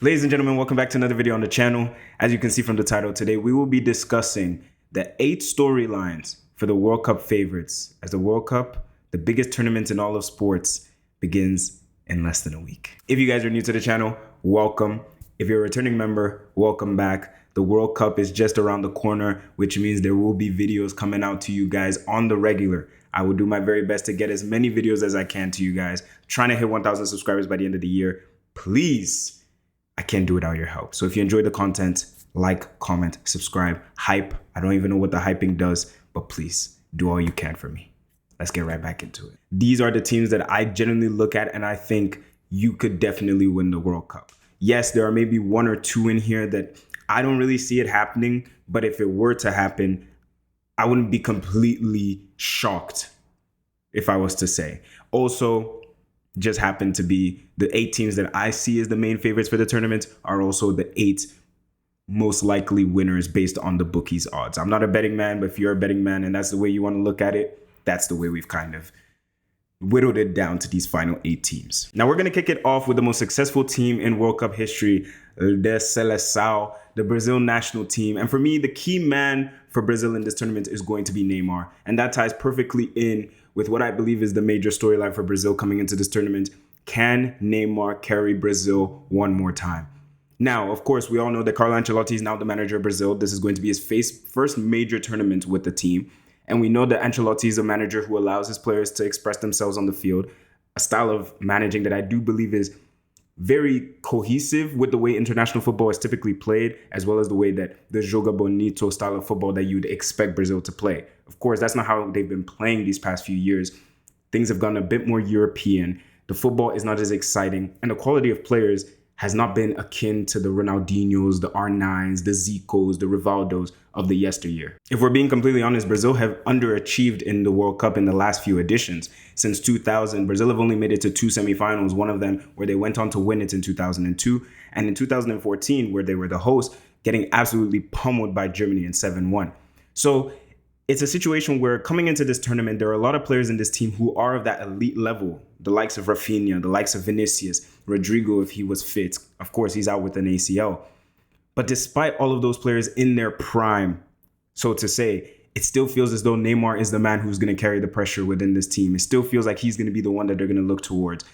Ladies and gentlemen, welcome back to another video on the channel. As you can see from the title, today we will be discussing the 8 storylines for the World Cup favorites, as the World Cup, the biggest tournament in all of sports, begins in less than a week. If you guys are new to the channel, welcome. If you're a returning member, welcome back. The World Cup is just around the corner, which means there will be videos coming out to you guys on the regular. I will do my very best to get as many videos as I can to you guys. Trying to hit 1,000 subscribers by the end of the year. Please. I can't do it without your help. So if you enjoy the content, like, comment, subscribe, hype. I don't even know what the hyping does, but please do all you can for me. Let's get right back into it. These are the teams that I genuinely look at and I think you could definitely win the World Cup. Yes, there are maybe 1 or 2 in here that I don't really see it happening, but if it were to happen, I wouldn't be completely shocked if I was to say. Also, just happen to be the 8 teams that I see as the main favorites for the tournament are also the 8 most likely winners based on the bookies odds. I'm not a betting man, but if you're a betting man and that's the way you want to look at it, that's the way we've kind of whittled it down to these final 8 teams. Now we're going to kick it off with the most successful team in World Cup history, the Seleção, the Brazil national team. And for me, the key man for Brazil in this tournament is going to be Neymar. And that ties perfectly in with what I believe is the major storyline for Brazil coming into this tournament. Can Neymar carry Brazil one more time? Now, of course, we all know that Carlo Ancelotti is now the manager of Brazil. This is going to be his first major tournament with the team. And we know that Ancelotti is a manager who allows his players to express themselves on the field, a style of managing that I do believe is very cohesive with the way international football is typically played, as well as the way that the Joga Bonito style of football that you'd expect Brazil to play. Of course, that's not how they've been playing these past few years. Things have gone a bit more European. The football is not as exciting, and the quality of players has not been akin to the Ronaldinhos, the R9s, the Zicos, the Rivaldos of the yesteryear. If we're being completely honest, Brazil have underachieved in the World Cup in the last few editions. Since 2000, Brazil have only made it to 2 semifinals, one of them where they went on to win it in 2002, and in 2014, where they were the host, getting absolutely pummeled by Germany in 7-1. So it's a situation where coming into this tournament, there are a lot of players in this team who are of that elite level, the likes of Rafinha, the likes of Vinicius, Rodrigo if he was fit. Of course, he's out with an ACL. But despite all of those players in their prime, so to say, it still feels as though Neymar is the man who's going to carry the pressure within this team. It still feels like he's going to be the one that they're going to look towards.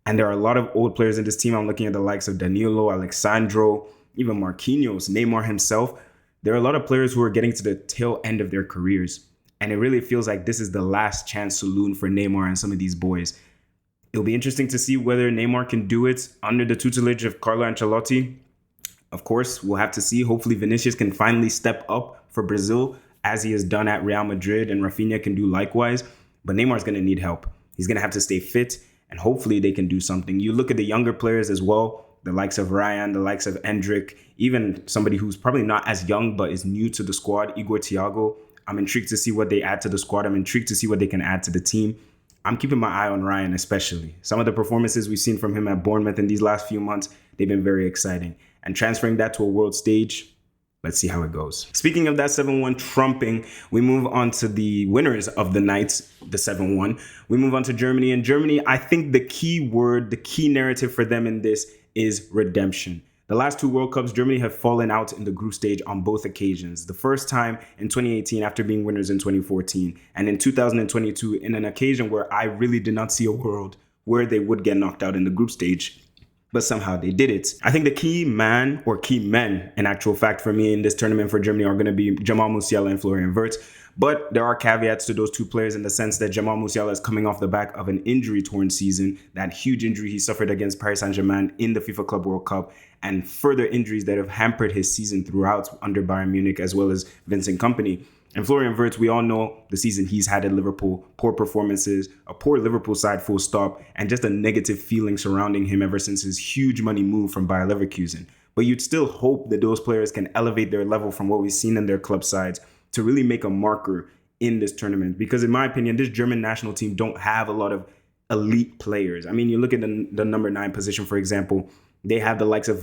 And there are a lot of old players in this team. I'm looking at the likes of Danilo, Alexandro, even Marquinhos, Neymar himself. There are a lot of players who are getting to the tail end of their careers. And it really feels like this is the last chance saloon for Neymar and some of these boys. It'll be interesting to see whether Neymar can do it under the tutelage of Carlo Ancelotti. Of course, we'll have to see. Hopefully Vinicius can finally step up for Brazil as he has done at Real Madrid, and Rafinha can do likewise. But Neymar's going to need help. He's going to have to stay fit, and hopefully they can do something. You look at the younger players as well, the likes of Ryan, the likes of Endrick, even somebody who's probably not as young but is new to the squad, Igor Thiago. I'm intrigued to see what they add to the squad. I'm intrigued to see what they can add to the team. I'm keeping my eye on Ryan especially. Some of the performances we've seen from him at Bournemouth in these last few months, they've been very exciting. And transferring that to a world stage, let's see how it goes. Speaking of that 7-1 trumping, we move on to the winners of the night, the 7-1. We move on to Germany. And Germany, I think the key word, the key narrative for them in this is redemption. The last 2 World Cups, Germany have fallen out in the group stage on both occasions. The first time in 2018 after being winners in 2014, and in 2022 in an occasion where I really did not see a world where they would get knocked out in the group stage. But somehow they did it. I think the key man, or key men, in actual fact, for me in this tournament for Germany are going to be Jamal Musiala and Florian Wirtz. But there are caveats to those 2 players in the sense that Jamal Musiala is coming off the back of an injury-torn season, that huge injury he suffered against Paris Saint-Germain in the FIFA Club World Cup, and further injuries that have hampered his season throughout under Bayern Munich as well as Vincent Kompany. And Florian Wirtz, we all know the season he's had at Liverpool, poor performances, a poor Liverpool side full stop, and just a negative feeling surrounding him ever since his huge money move from Bayer Leverkusen. But you'd still hope that those players can elevate their level from what we've seen in their club sides to really make a marker in this tournament. Because in my opinion, this German national team don't have a lot of elite players. I mean, you look at the number 9 position, for example, they have the likes of Nick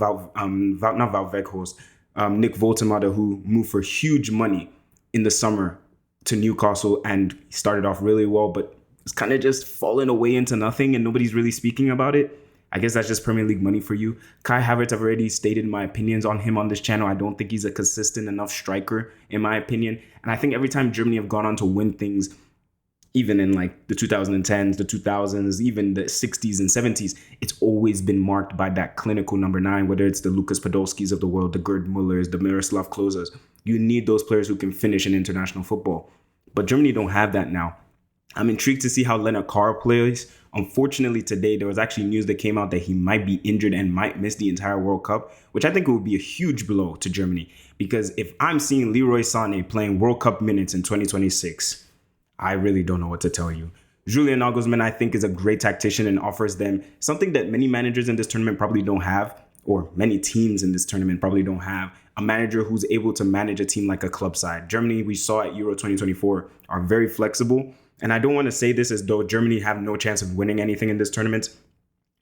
Woltemade, who moved for huge money in the summer to Newcastle and started off really well, but it's kind of just fallen away into nothing and nobody's really speaking about it. I guess that's just Premier League money for you. Kai Havertz, I've already stated my opinions on him on this channel. I don't think he's a consistent enough striker, in my opinion. And I think every time Germany have gone on to win things, even in like the 2010s, the 2000s, even the 60s and 70s, it's always been marked by that clinical number 9, whether it's the Lucas Podolskis of the world, the Gerd Mullers, the Miroslav Kloses. You need those players who can finish in international football. But Germany don't have that now. I'm intrigued to see how Leonard Carr plays. Unfortunately, today, there was actually news that came out that he might be injured and might miss the entire World Cup, which I think would be a huge blow to Germany. Because if I'm seeing Leroy Sané playing World Cup minutes in 2026, I really don't know what to tell you. Julian Nagelsmann, I think, is a great tactician and offers them something that many managers in this tournament probably don't have, or many teams in this tournament probably don't have. A manager who's able to manage a team like a club side. Germany, we saw at Euro 2024, are very flexible. And I don't want to say this as though Germany have no chance of winning anything in this tournament.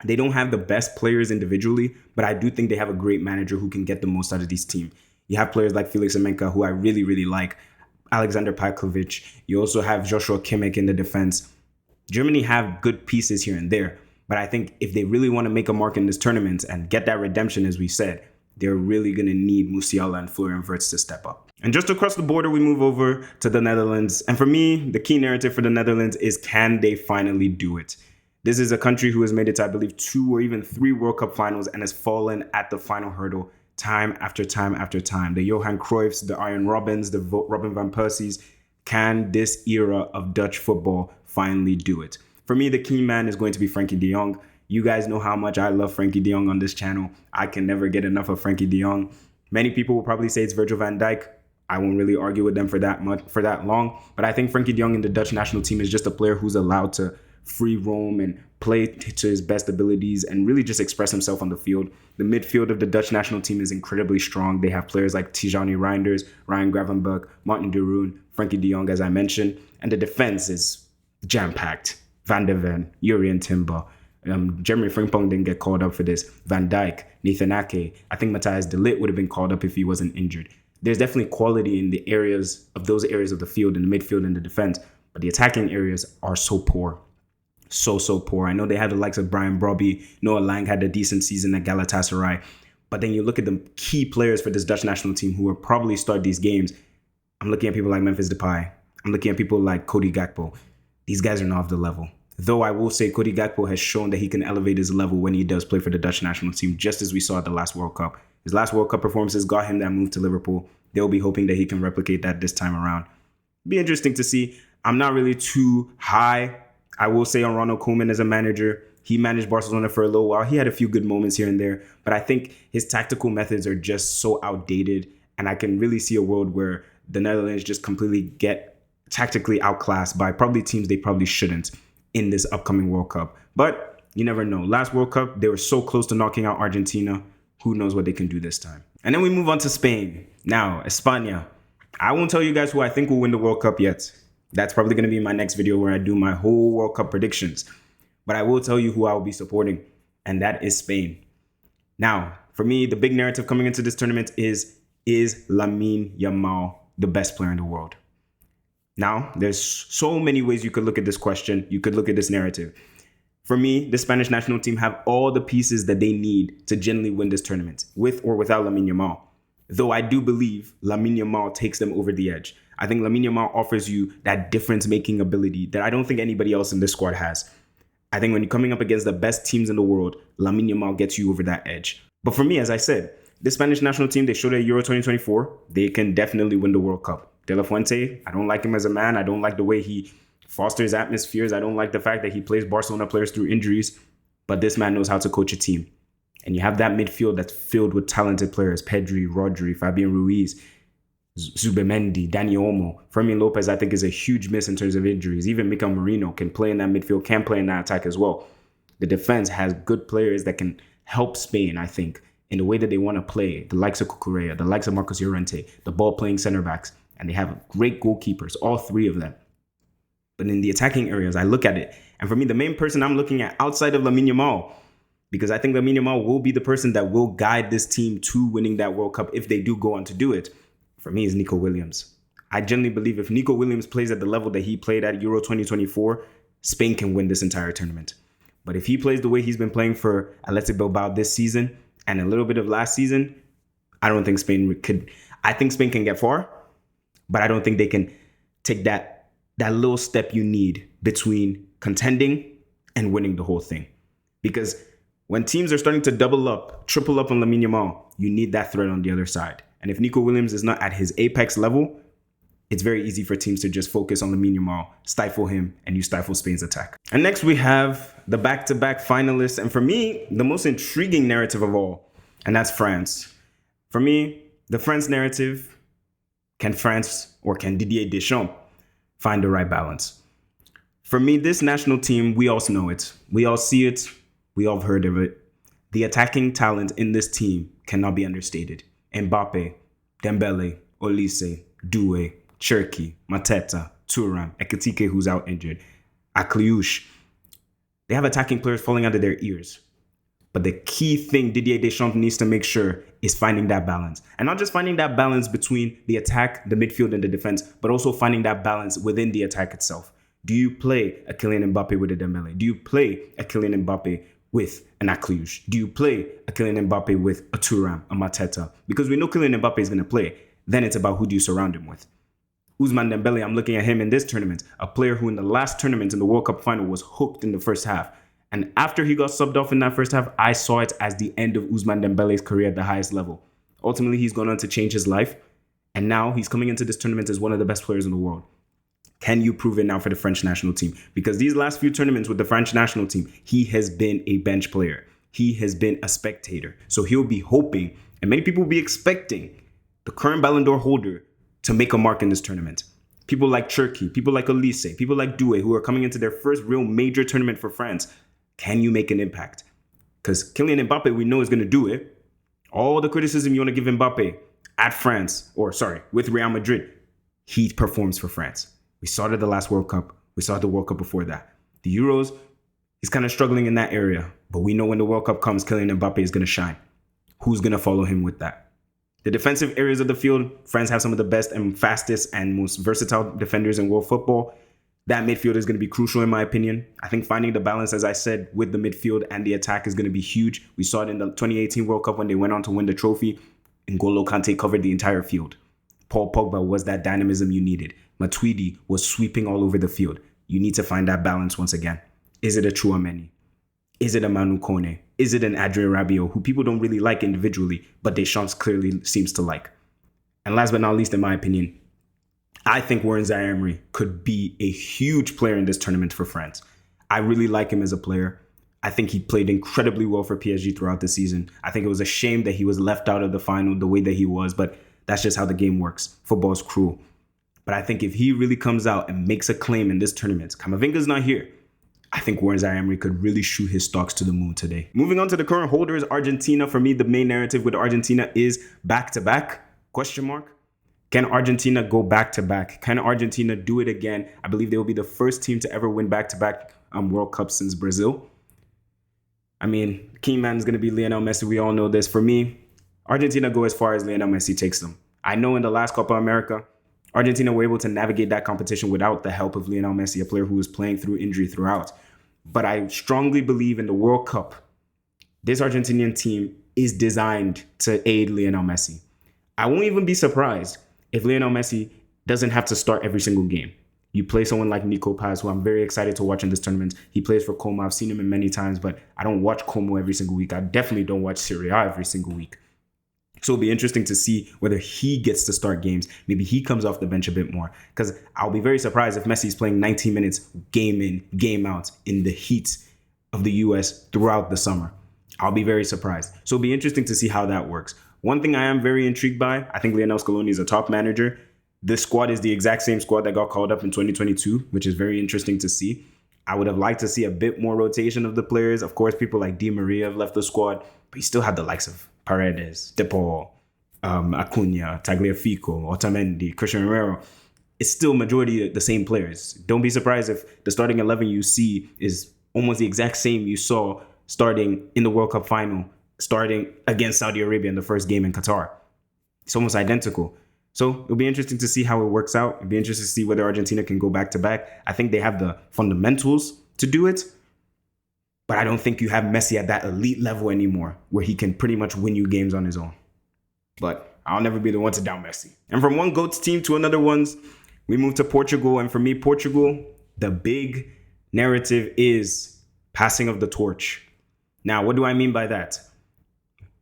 They don't have the best players individually, but I do think they have a great manager who can get the most out of this team. You have players like Felix Amenka, who I really, really like. Alexander Pavkovic. You also have Joshua Kimmich in the defense. Germany have good pieces here and there. But I think if they really want to make a mark in this tournament and get that redemption, as we said, they're really going to need Musiala and Florian Wirtz to step up. And just across the border, we move over to the Netherlands. And for me, the key narrative for the Netherlands is, can they finally do it? This is a country who has made it to, I believe, 2 or even 3 World Cup finals and has fallen at the final hurdle time after time after time. The Johan Cruyffs, the Arjen Robbins, the Robin van Persies. Can this era of Dutch football finally do it? For me, the key man is going to be Frankie de Jong. You guys know how much I love Frankie de Jong on this channel. I can never get enough of Frankie de Jong. Many people will probably say it's Virgil van Dijk. I won't really argue with them for that long. But I think Frankie de Jong in the Dutch national team is just a player who's allowed to free roam and play to his best abilities and really just express himself on the field. The midfield of the Dutch national team is incredibly strong. They have players like Tijani Reinders, Ryan Gravenberch, Martin de Roon, Frankie de Jong, as I mentioned. And the defense is jam-packed. Van der Ven, Jurrien Timber. Jeremy Frimpong didn't get called up for this. Van Dijk, Nathan Ake. I think Matthias de Ligt would have been called up if he wasn't injured. There's definitely quality in the areas of those areas of the field, in the midfield and the defense. But the attacking areas are so poor. So poor. I know they had the likes of Brian Brobby. Noah Lang had a decent season at Galatasaray. But then you look at the key players for this Dutch national team who will probably start these games. I'm looking at people like Memphis Depay. I'm looking at people like Cody Gakpo. These guys are not of the level. Though I will say Cody Gakpo has shown that he can elevate his level when he does play for the Dutch national team, just as we saw at the last World Cup. His last World Cup performances got him that move to Liverpool. They'll be hoping that he can replicate that this time around. Be interesting to see. I'm not really too high, I will say, on Ronald Koeman as a manager. He managed Barcelona for a little while. He had a few good moments here and there, but I think his tactical methods are just so outdated, and I can really see a world where the Netherlands just completely get tactically outclassed by probably teams they probably shouldn't in this upcoming World Cup. But you never know. Last World Cup, they were so close to knocking out Argentina. Who knows what they can do this time? And then we move on to Spain. Now, España. I won't tell you guys who I think will win the World Cup yet. That's probably going to be my next video where I do my whole World Cup predictions. But I will tell you who I will be supporting, and that is Spain. Now, for me, the big narrative coming into this tournament is Lamine Yamal the best player in the world? Now, there's so many ways you could look at this question. You could look at this narrative. For me, the Spanish national team have all the pieces that they need to genuinely win this tournament, with or without Lamine Yamal. Though I do believe Lamine Yamal takes them over the edge. I think Lamine Yamal offers you that difference-making ability that I don't think anybody else in this squad has. I think when you're coming up against the best teams in the world, Lamine Yamal gets you over that edge. But for me, as I said, the Spanish national team, they showed at Euro 2024, they can definitely win the World Cup. De La Fuente, I don't like him as a man. I don't like the way he fosters atmospheres. I don't like the fact that he plays Barcelona players through injuries. But this man knows how to coach a team. And you have that midfield that's filled with talented players. Pedri, Rodri, Fabian Ruiz, Zubimendi, Dani Olmo. Fermin Lopez, I think, is a huge miss in terms of injuries. Even Mikel Merino can play in that midfield, can play in that attack as well. The defense has good players that can help Spain, I think, in the way that they want to play. The likes of Cucurella, the likes of Marcos Llorente, the ball-playing center backs. And they have great goalkeepers, all three of them. But in the attacking areas, I look at it. And for me, the main person I'm looking at outside of Lamine Yamal, because I think Lamine Yamal will be the person that will guide this team to winning that World Cup if they do go on to do it, for me is Nico Williams. I genuinely believe if Nico Williams plays at the level that he played at Euro 2024, Spain can win this entire tournament. But if he plays the way he's been playing for Athletic Bilbao this season and a little bit of last season, I don't think Spain could. I think Spain can get far, but I don't think they can take that little step you need between contending and winning the whole thing. Because when teams are starting to double up, triple up on Lamine Yamal, you need that threat on the other side. And if Nico Williams is not at his apex level, it's very easy for teams to just focus on Lamine Yamal, stifle him, and you stifle Spain's attack. And next we have the back-to-back finalists. And for me, the most intriguing narrative of all, and that's France. For me, the France narrative, can France or can Didier Deschamps find the right balance? For me, this national team, we all know it. We all see it. We all have heard of it. The attacking talent in this team cannot be understated. Mbappe, Dembele, Olise, Doué, Cherki, Mateta, Thuram, Ekitike, who's out injured, Akliouche. They have attacking players falling under their ears. But the key thing Didier Deschamps needs to make sure is finding that balance. And not just finding that balance between the attack, the midfield, and the defense, but also finding that balance within the attack itself. Do you play a Kylian Mbappe with a Dembele? Do you play a Kylian Mbappe with an Akliouche? Do you play a Kylian Mbappe with a Thuram, a Mateta? Because we know Kylian Mbappe is going to play. Then it's about who do you surround him with. Ousmane Dembele, I'm looking at him in this tournament, a player who in the last tournament in the World Cup final was hooked in the first half. And after he got subbed off in that first half, I saw it as the end of Ousmane Dembele's career at the highest level. Ultimately, he's gone on to change his life. And now he's coming into this tournament as one of the best players in the world. Can you prove it now for the French national team? Because these last few tournaments with the French national team, he has been a bench player. He has been a spectator. So he'll be hoping, and many people will be expecting, the current Ballon d'Or holder to make a mark in this tournament. People like Cherki, people like Olise, people like Doué, who are coming into their first real major tournament for France. Can you make an impact? Because Kylian Mbappe, we know, is going to do it. All the criticism you want to give Mbappe at France, with Real Madrid, he performs for France. We saw it at the last World Cup. We saw the World Cup before that. The Euros, he's kind of struggling in that area. But we know when the World Cup comes, Kylian Mbappe is going to shine. Who's going to follow him with that? The defensive areas of the field, France have some of the best and fastest and most versatile defenders in world football. That midfield is going to be crucial, in my opinion. I think finding the balance, as I said, with the midfield and the attack is going to be huge. We saw it in the 2018 World Cup when they went on to win the trophy. N'Golo Kante covered the entire field. Paul Pogba was that dynamism you needed. Matuidi was sweeping all over the field. You need to find that balance once again. Is it a Chouameni? Is it a Manu Kone? Is it an Adrien Rabiot, who people don't really like individually, but Deschamps clearly seems to like? And last but not least, in my opinion, I think Warren Zaïre-Emery could be a huge player in this tournament for France. I really like him as a player. I think he played incredibly well for PSG throughout the season. I think it was a shame that he was left out of the final the way that he was, but that's just how the game works. Football is cruel. But I think if he really comes out and makes a claim in this tournament, Camavinga's not here, I think Warren Zaïre-Emery could really shoot his stocks to the moon today. Moving on to the current holders, Argentina. For me, the main narrative with Argentina is back-to-back, ? Can Argentina go back-to-back? Can Argentina do it again? I believe they will be the first team to ever win back-to-back World Cups since Brazil. I mean, key man is going to be Lionel Messi. We all know this. For me, Argentina go as far as Lionel Messi takes them. I know in the last Copa America, Argentina were able to navigate that competition without the help of Lionel Messi, a player who was playing through injury throughout. But I strongly believe in the World Cup, this Argentinian team is designed to aid Lionel Messi. I won't even be surprised if Lionel Messi doesn't have to start every single game. You play someone like Nico Paz, who I'm very excited to watch in this tournament. He plays for Como. I've seen him in many times, but I don't watch Como every single week. I definitely don't watch Serie A every single week. So it'll be interesting to see whether he gets to start games. Maybe he comes off the bench a bit more, because I'll be very surprised if Messi's playing 19 minutes game in, game out in the heat of the US throughout the summer. I'll be very surprised. So it'll be interesting to see how that works. One thing I am very intrigued by, I think Lionel Scaloni is a top manager. This squad is the exact same squad that got called up in 2022, which is very interesting to see. I would have liked to see a bit more rotation of the players. Of course, people like Di Maria have left the squad, but you still have the likes of Paredes, De Paul, Acuna, Tagliafico, Otamendi, Christian Romero. It's still majority the same players. Don't be surprised if the starting 11 you see is almost the exact same you saw starting in the World Cup final, starting against Saudi Arabia in the first game in Qatar. It's almost identical. So it'll be interesting to see how it works out. It'll be interesting to see whether Argentina can go back to back. I think they have the fundamentals to do it. But I don't think you have Messi at that elite level anymore where he can pretty much win you games on his own. But I'll never be the one to down Messi. And from one GOAT's team to another one's, we move to Portugal. And for me, Portugal, the big narrative is passing of the torch. Now, what do I mean by that?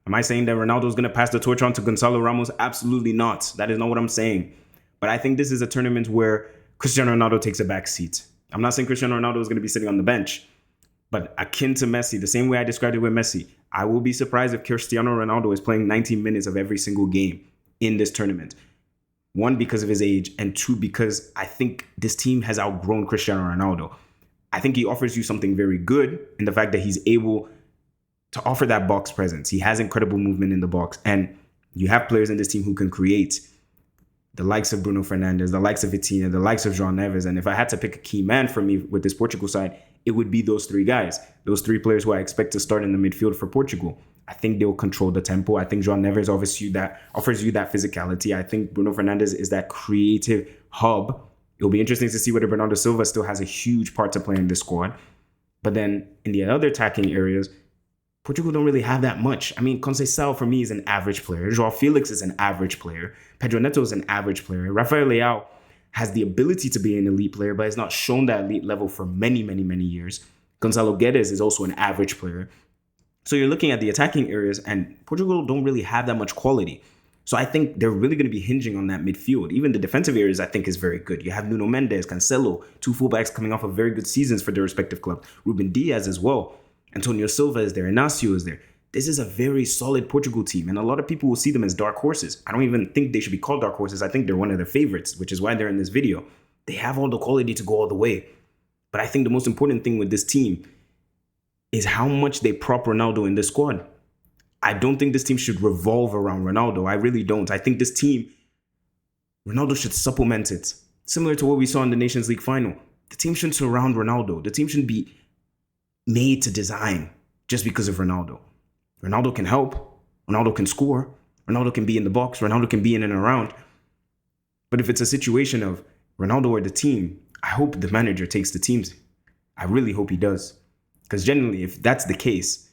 Am I saying that Ronaldo is going to pass the torch on to Gonzalo Ramos? Absolutely not. That is not what I'm saying. But I think this is a tournament where Cristiano Ronaldo takes a back seat. I'm not saying Cristiano Ronaldo is going to be sitting on the bench, but akin to Messi, the same way I described it with Messi, I will be surprised if Cristiano Ronaldo is playing 90 minutes of every single game in this tournament. One, because of his age, and two, because I think this team has outgrown Cristiano Ronaldo. I think he offers you something very good in the fact that he's able to offer that box presence. He has incredible movement in the box, and you have players in this team who can create. The likes of Bruno Fernandes, the likes of Vitinha, the likes of João Neves. And if I had to pick a key man for me with this Portugal side, it would be those three guys. Those three players who I expect to start in the midfield for Portugal. I think they'll control the tempo. I think João Neves offers you that physicality. I think Bruno Fernandes is that creative hub. It'll be interesting to see whether Bernardo Silva still has a huge part to play in this squad. But then in the other attacking areas, Portugal don't really have that much. I mean, Conceição for me is an average player. João Felix is an average player. Pedro Neto is an average player. Rafael Leao has the ability to be an elite player, but has not shown that elite level for many, many, many years. Gonzalo Guedes is also an average player. So you're looking at the attacking areas, and Portugal don't really have that much quality. So I think they're really going to be hinging on that midfield. Even the defensive areas, I think, is very good. You have Nuno Mendes, Cancelo, two fullbacks coming off of very good seasons for their respective clubs. Ruben Diaz as well. Antonio Silva is there. Inácio is there. This is a very solid Portugal team, and a lot of people will see them as dark horses. I don't even think they should be called dark horses. I think they're one of their favorites, which is why they're in this video. They have all the quality to go all the way. But I think the most important thing with this team is how much they prop Ronaldo in this squad. I don't think this team should revolve around Ronaldo. I really don't. I think this team, Ronaldo should supplement it. Similar to what we saw in the Nations League final. The team shouldn't surround Ronaldo. The team shouldn't be made to design just because of Ronaldo. Ronaldo can help. Ronaldo can score. Ronaldo can be in the box. Ronaldo can be in and around. But if it's a situation of Ronaldo or the team, I hope the manager takes the teams. I really hope he does. Because generally, if that's the case,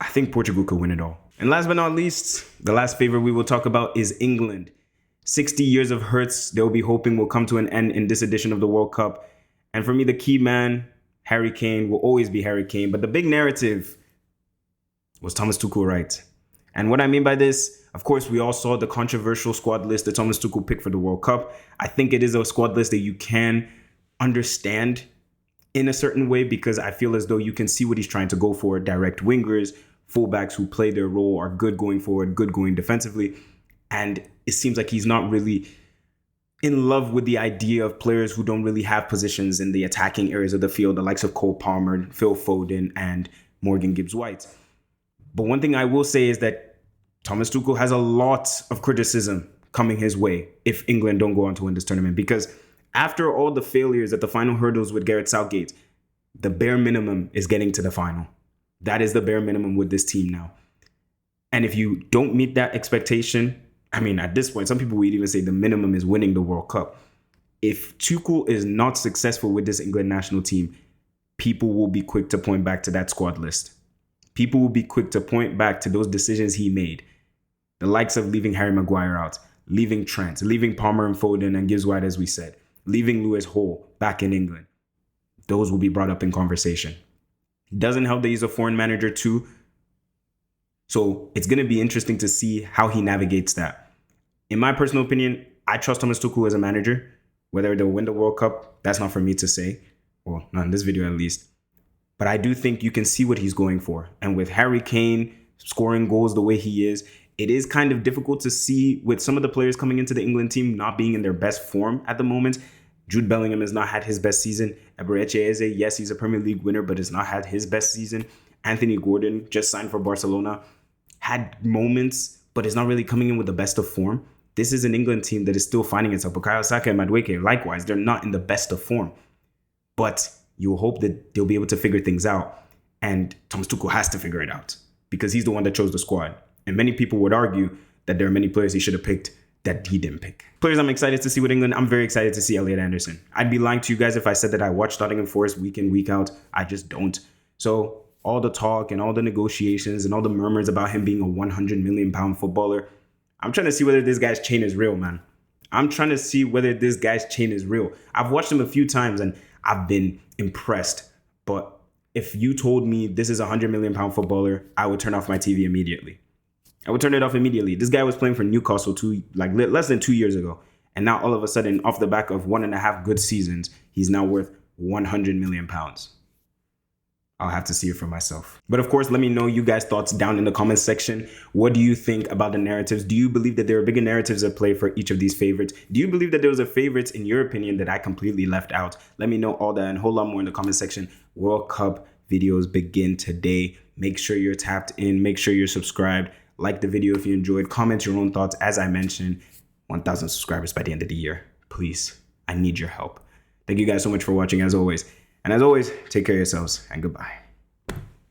I think Portugal could win it all. And last but not least, the last favorite we will talk about is England. 60 years of hurts they'll be hoping will come to an end in this edition of the World Cup. And for me, the key man, Harry Kane, will always be Harry Kane. But the big narrative was Thomas Tuchel right. And what I mean by this, of course, we all saw the controversial squad list that Thomas Tuchel picked for the World Cup. I think it is a squad list that you can understand in a certain way, because I feel as though you can see what he's trying to go for. Direct wingers, fullbacks who play their role, are good going forward, good going defensively. And it seems like he's not really in love with the idea of players who don't really have positions in the attacking areas of the field, the likes of Cole Palmer, Phil Foden, and Morgan Gibbs-White. But one thing I will say is that Thomas Tuchel has a lot of criticism coming his way if England don't go on to win this tournament, because after all the failures at the final hurdles with Gareth Southgate, the bare minimum is getting to the final. That is the bare minimum with this team now. And if you don't meet that expectation, I mean, at this point, some people would even say the minimum is winning the World Cup. If Tuchel is not successful with this England national team, people will be quick to point back to that squad list. People will be quick to point back to those decisions he made. The likes of leaving Harry Maguire out, leaving Trent, leaving Palmer and Foden and Gibbs-White, as we said, leaving Lewis Hall back in England. Those will be brought up in conversation. It doesn't help that he's a foreign manager too. So it's going to be interesting to see how he navigates that. In my personal opinion, I trust Thomas Tuchel as a manager. Whether they'll win the World Cup, that's not for me to say. Well, not in this video at least. But I do think you can see what he's going for. And with Harry Kane scoring goals the way he is, it is kind of difficult to see with some of the players coming into the England team not being in their best form at the moment. Jude Bellingham has not had his best season. Eberechi Eze, yes, he's a Premier League winner, but has not had his best season. Anthony Gordon, just signed for Barcelona, had moments, but is not really coming in with the best of form. This is an England team that is still finding itself. Bukayo Saka and Madueke, likewise, they're not in the best of form. But you hope that they'll be able to figure things out. And Thomas Tuchel has to figure it out because he's the one that chose the squad. And many people would argue that there are many players he should have picked that he didn't pick. Players I'm excited to see with England, I'm very excited to see Elliot Anderson. I'd be lying to you guys if I said that I watch Nottingham Forest week in, week out. I just don't. So all the talk and all the negotiations and all the murmurs about him being a 100 million pound footballer, I'm trying to see whether this guy's chain is real, man. I'm trying to see whether this guy's chain is real. I've watched him a few times and I've been impressed. But if you told me this is a 100 million pound footballer, I would turn off my TV immediately. I would turn it off immediately. This guy was playing for Newcastle less than 2 years ago. And now all of a sudden, off the back of 1.5 good seasons, he's now worth 100 million pounds. I'll have to see it for myself. But of course, let me know you guys' thoughts down in the comments section. What do you think about the narratives? Do you believe that there are bigger narratives at play for each of these favorites? Do you believe that there was a favorite, in your opinion, that I completely left out? Let me know all that and a whole lot more in the comment section. World Cup videos begin today. Make sure you're tapped in. Make sure you're subscribed. Like the video if you enjoyed. Comment your own thoughts. As I mentioned, 1,000 subscribers by the end of the year. Please, I need your help. Thank you guys so much for watching as always. And as always, take care of yourselves and goodbye.